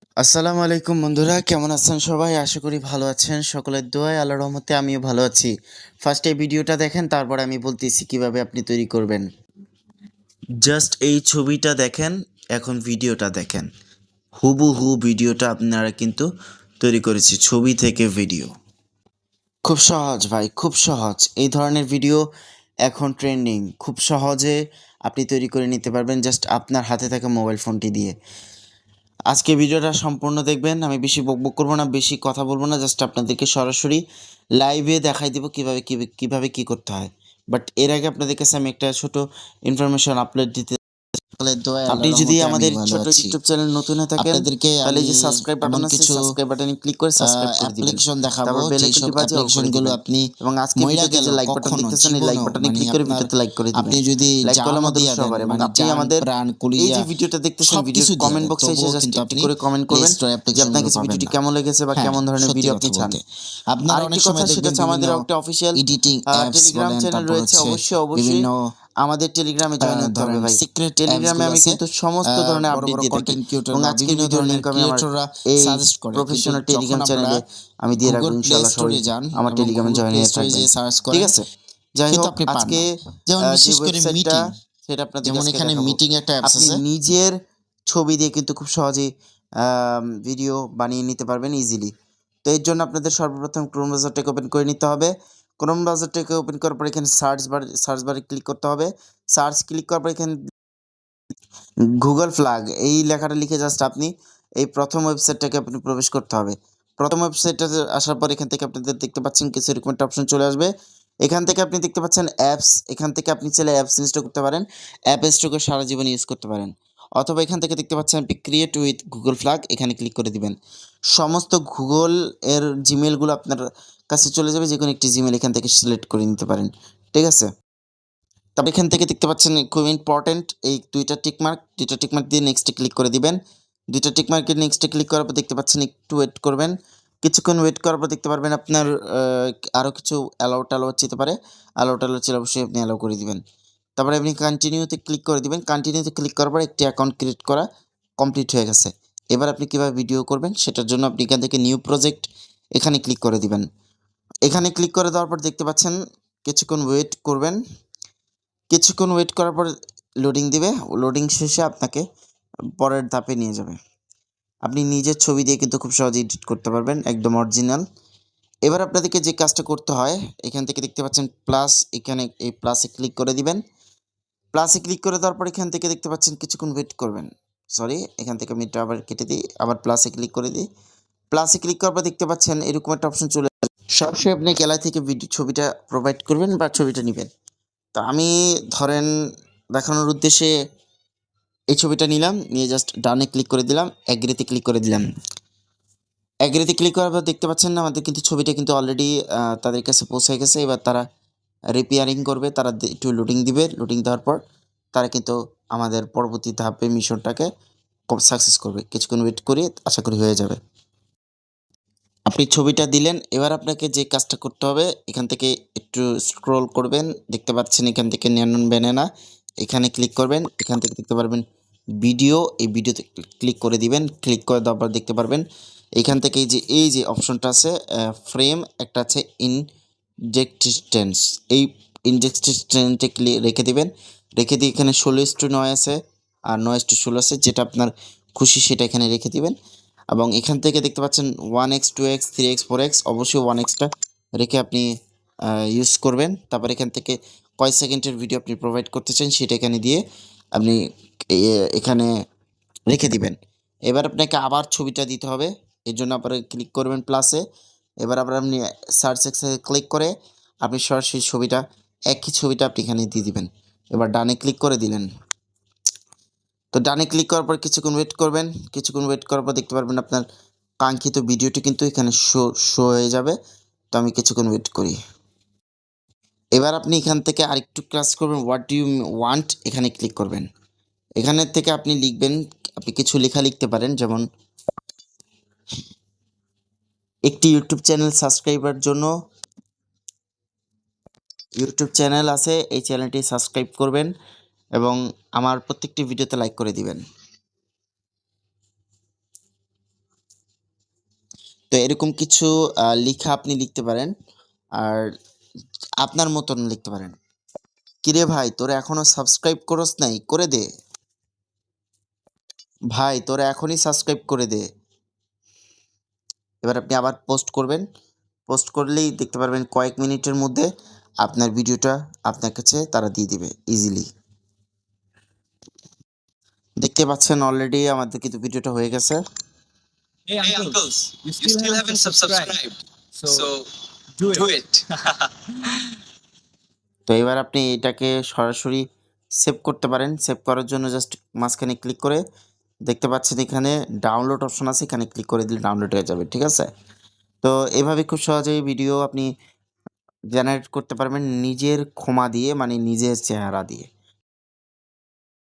আসসালামু আলাইকুম বন্ধুরা, কেমন আছেন সবাই? আশা করি ভালো আছেন। সকলের দোয়ায় আল্লাহর রহমতে আমিও ভালো আছি। ফার্স্ট এই ভিডিওটা দেখেন, তারপর আমি বলতেছি কিভাবে আপনি তৈরি করবেন। জাস্ট এই ছবিটা দেখেন, এখন ভিডিওটা দেখেন। হুবহু ভিডিওটা আপনারা কিন্তু তৈরি করেছি, ছবি থেকে ভিডিও। খুব সহজ ভাই, খুব সহজ। এই ধরনের ভিডিও এখন ট্রেন্ডিং। খুব সহজে আপনি তৈরি করে নিতে পারবেন জাস্ট আপনার হাতে থাকা মোবাইল ফোনটি দিয়ে। আজকে ভিডিওটা সম্পূর্ণ দেখবেন। আমি বেশি বকবক করবো না, বেশি কথা বলবো না, জাস্ট আপনাদেরকে সরাসরি লাইভে দেখাই দেবো কীভাবে কী করতে হয়। বাট এর আগে আপনাদের কাছে আমি একটা ছোট ইনফরমেশন আপলোড দিতে। সকলের দোয়ায় আপনি আল্লাহর যদি রহমতে আমি আমাদের ভালো ছোট আছি। ইউটিউব চ্যানেল নতুন হয়ে থাকেন, আপনাদেরকে তাহলে এই আমি যে সাবস্ক্রাইব এমন বাটন আছে, কিছু সাবস্ক্রাইব বাটনে ক্লিক করে সাবস্ক্রাইব করে দিবেন। অ্যাপ্লিকেশন দেখাবো তারপর বেল যেসব আইকনটি বাজে অল করে অ্যাপ্লিকেশনগুলো দিবেন। আপনি এবং আজকে মইরা ভিডিওতে যে গেলেও লাইক বাটন কখনো দেখতেছেন, এই লাইক জীবনেও বাটনে ক্লিক করে আপনার ভিডিওতে লাইক করে দিবেন। আপনি যদি লাইক করলে জানও আমাদের দিয়া উৎসাহ দেন বাড়ে এবং আপনি জান, আমাদের প্রাণ, এই যে কলিজা ভিডিওটা দেখতেছেন, ভিডিওর সবকিছু দিয়া কমেন্ট দেন, বক্সে এসে তবুও জাস্ট কিন্তু একটি আপনি করে কমেন্ট প্লে করবেন স্টোর যে আপনার অ্যাপ্লিকেশনগুলো কাছে পাবেন ভিডিওটি না। কেমন লেগেছে বা হ্যাঁ, কেমন ধরনের সত্যি ভিডিও আপনি কথা চান। বলতে আপনারা আরেকটি অনেক কথা, সময় সেটা দেখবেন হচ্ছে বিভিন্ন আমাদের একটা অফিসিয়াল এডিটিং অ্যাপস টেলিগ্রাম বলেন, চ্যানেল তারপর রয়েছে। হচ্ছে অবশ্যই বিভিন্ন আমাদের টেলিগ্রামে জয়েন হতে হবে ধরেন ভাই। সিক্রেট টেলিগ্রামে অ্যাপসগুলো আমি আছে। কিন্তু সমস্ত ধরনের বড় আপডেট বড় দিয়ে থাকি কন্টেন্ট ক্রিয়েটর এবং বা আজকের বিভিন্ন ভিডিওর ধরনের লিঙ্ক আমি আমার ক্রিয়েটররা এই সাজেস্ট করে, কিন্তু প্রফেশনাল যখন টেলিগ্রাম আমরা চ্যানেলে আমি দিয়ে রাখবো। গুগল প্লে ইনশাআল্লাহ সবাই স্টোরে যান আমার এবং টেলিগ্রামে গুগল জয়েন প্লে হয়ে স্টোরে থাকবেন। যে সার্চ ঠিক করেন আছে? যাই কিন্তু হোক, আপনি পান আজকে না। যেমন যে বিশেষ করে ওয়েবসাইটটা মিটিং, সেটা আপনাদেরকে যেমন আজকে এখানে দেখাবো। মিটিং একটা অ্যাপস আপনি আছে। নিজের ছবি দিয়ে কিন্তু খুব সহজেই ভিডিও বানিয়ে নিতে পারবেন ইজিলি। তো এর জন্য আপনাদের সর্বপ্রথম ক্রোম ব্রাউজারটাকে ওপেন করে নিতে হবে। ক্রোম ব্রাউজারটাকে ওপেন করার পর এখানে সার্চ বারে ক্লিক করতে হবে। সার্চ ক্লিক করার পর এখানে গুগল ফ্ল্যাগ এই লেখাটা লিখে জাস্ট আপনি এই প্রথম ওয়েবসাইটটাকে আপনি প্রবেশ করতে হবে। প্রথম ওয়েবসাইটটাতে আসার পর এখান থেকে আপনাদের দেখতে পাচ্ছেন কিছু এরকম একটা অপশন চলে আসবে। এখান থেকে আপনি দেখতে পাচ্ছেন অ্যাপস। এখান থেকে আপনি চাইলে অ্যাপস ইনস্টল করতে পারেন। অ্যাপ ইনস্টল করে সারা জীবন ইউজ করতে পারেন। অথবা এখান থেকে দেখতে পাচ্ছেন আপনি ক্রিয়েট উইথ গুগল ফ্ল্যাগ, এখানে ক্লিক করে দিবেন। সমস্ত গুগল এর জিমেলগুলো আপনার কাছে চলে যাবে। যেকোনো একটি জিমেল এখান থেকে সিলেক্ট করে নিতে পারেন। ঠিক আছে? তারপর এখান থেকে দেখতে পাচ্ছেন খুব ইম্পর্টেন্ট এই ২টা টিকমার্ক দিয়ে নেক্সটে ক্লিক করে দিবেন। ২টা টিকমার্কের নেক্সটে ক্লিক করার পর দেখতে পাচ্ছেন একটু ওয়েট করবেন। কিছুক্ষণ ওয়েট করার পর দেখতে পারবেন আপনার আরও কিছু অ্যালাউ যেতে পারে। অ্যালাউ চাইলে অবশ্যই আপনি অ্যালাউ করে দিবেন। তারপরে আপনি কন্টিনিউতে ক্লিক করে দিবেন। কন্টিনিউতে ক্লিক করার পর একটি অ্যাকাউন্ট ক্রিয়েট করা কমপ্লিট হয়ে গেছে। এবার আপনি কীভাবে ভিডিও করবেন সেটার জন্য আপনি এখান থেকে নিউ প্রজেক্ট এখানে ক্লিক করে দিবেন। এখানে ক্লিক করে দেওয়ার পর দেখতে পাচ্ছেন কিছুক্ষণ ওয়েট করবেন। কিছুক্ষণ ওয়েট করার পর লোডিং দিবে। লোডিং শেষে আপনাকে পরের ধাপে নিয়ে যাবে। আপনি নিজের ছবি দিয়ে কিন্তু খুব সহজে এডিট করতে পারবেন, একদম অরিজিনাল। এবার আপনাদেরকে যে কাজটা করতে হয়, এখান থেকে দেখতে পাচ্ছেন প্লাস, এখানে এই প্লাসে ক্লিক করে দিবেন। প্লাসে ক্লিক করে দেওয়ার পর এখান থেকে দেখতে পাচ্ছেন কিছুক্ষণ ওয়েট করবেন। সরি, এখান থেকে আমি এটা আবার কেটে দিই, আবার প্লাসে ক্লিক করে দিই। প্লাসে ক্লিক করার পর দেখতে পাচ্ছেন এরকম একটা অপশন চলে আসবে। সরাসরি আপনি গ্যালারি থেকে ছবিটা প্রোভাইড করবেন বা ছবিটা নিবেন। তো আমি ধরেন দেখানোর উদ্দেশ্যে এই ছবিটা নিলাম, নিয়ে জাস্ট ডানে ক্লিক করে দিলাম, অ্যাগ্রিতে ক্লিক করে দিলাম। অ্যাগ্রিতে ক্লিক করার পর দেখতে পাচ্ছেন না আমাদের কিন্তু ছবিটা কিন্তু অলরেডি তাদের কাছে পৌঁছে গেছে। এবার তারা রিপেয়ারিং করবে, তারা একটু লোডিং দিবে। লোডিং দেওয়ার পর তারা কিন্তু আমাদের পরবর্তী ধাপে মিশনটাকে সাকসেস করবে। কিছুক্ষণ ওয়েট করি, আশা করি হয়ে যাবে। আপনি ছবিটা দিলেন, এবার আপনাকে যে কাজটা করতে হবে এখান থেকে একটু স্ক্রল করবেন, দেখতে পাচ্ছেন এখান থেকে ন্যানন ব্যানানা এখানে ক্লিক করবেন। এখান থেকে দেখতে পারবেন ভিডিও, এই ভিডিওতে ক্লিক করে দিবেন। ক্লিক করে দেওয়ার পর দেখতে পারবেন এখান থেকে এই যে অপশনটা আছে ফ্রেম, একটা আছে ইনজেক্টিস্টেন্স, এই ইনজেক্টিস্টেন্সে রেখে দিবেন। রেখে দিয়ে এখানে 16:9 আছে আর 9:16 আছে, যেটা আপনার খুশি সেটা এখানে রেখে দিবেন। এবং এখান থেকে দেখতে পাচ্ছেন 1x 2x 3x 4x, অবশ্যই 1xটা রেখে আপনি ইউজ করবেন। তারপর এখান থেকে কয় সেকেন্ডের ভিডিও আপনি প্রোভাইড করতে চান সেটা এখানে দিয়ে আপনি এখানে রেখে দিবেন। এবার আপনাকে আবার ছবিটা দিতে হবে, এর জন্য আবার ক্লিক করবেন প্লাসে। এবার আবার আপনি সার্চ সেকশনে ক্লিক করে আপনি সরাসরি একই ছবিটা আপনি এখানে দিয়ে দিবেন। এবার ডানে ক্লিক করে দিলেন। তো ডানে ক্লিক করার পর কিছুক্ষণ ওয়েট করবেন। কিছুক্ষণ ওয়েট করার পর দেখতে পারবেন আপনার কাঙ্ক্ষিত ভিডিওটি কিন্তু এখানে শো হয়ে যাবে। তো আমি কিছুক্ষণ ওয়েট করি। এবার আপনি এখান থেকে আরেকটু কাজ করবেন, হোয়াট ডু ইউ ওয়ান্ট এখানে ক্লিক করবেন। এখানের থেকে আপনি লিখবেন, আপনি কিছু লেখা লিখতে পারেন, যেমন একটি ইউটিউব চ্যানেল সাবস্ক্রাইবার জন্য ইউটিউব চ্যানেল আছে, এই চ্যানেলটি সাবস্ক্রাইব করবেন এবং আমার প্রত্যেকটি ভিডিওতে লাইক করে দিবেন। তো এরকম কিছু লিখা আপনি লিখতে পারেন আর আপনার মতন লিখতে পারেন। কিরে ভাই তোরা এখনো সাবস্ক্রাইব করস নাই, করে দে ভাই, তোরা এখনই সাবস্ক্রাইব করে দে। এবার আপনি আবার পোস্ট করবেন, পোস্ট করলেই দেখতে পারবেন কয়েক মিনিটের মধ্যে আপনার ভিডিওটা আপনার কাছে তারা দিয়ে দিবে ইজিলি। দেখতে পাচ্ছেন অলরেডি আমাদের কিন্তু ভিডিওটা হয়ে গেছে। Hey Hey uncles, uncles, you you still haven't subscribed, so do it. তো এবার আপনি এটাকে সরাসরি সেভ করতে পারেন। সেভ করার জন্য জাস্ট মাঝখানে ক্লিক করে দেখতে পাচ্ছেন এখানে ডাউনলোড অপশন আছে, এখানে ক্লিক করে দিলে ডাউনলোড হয়ে যাবে, ঠিক আছে। তো এভাবে খুব সহজেই ভিডিও আপনি জেনারেট করতে পারবেন নিজের ক্ষমা দিয়ে, মানে নিজের চেহারা দিয়ে।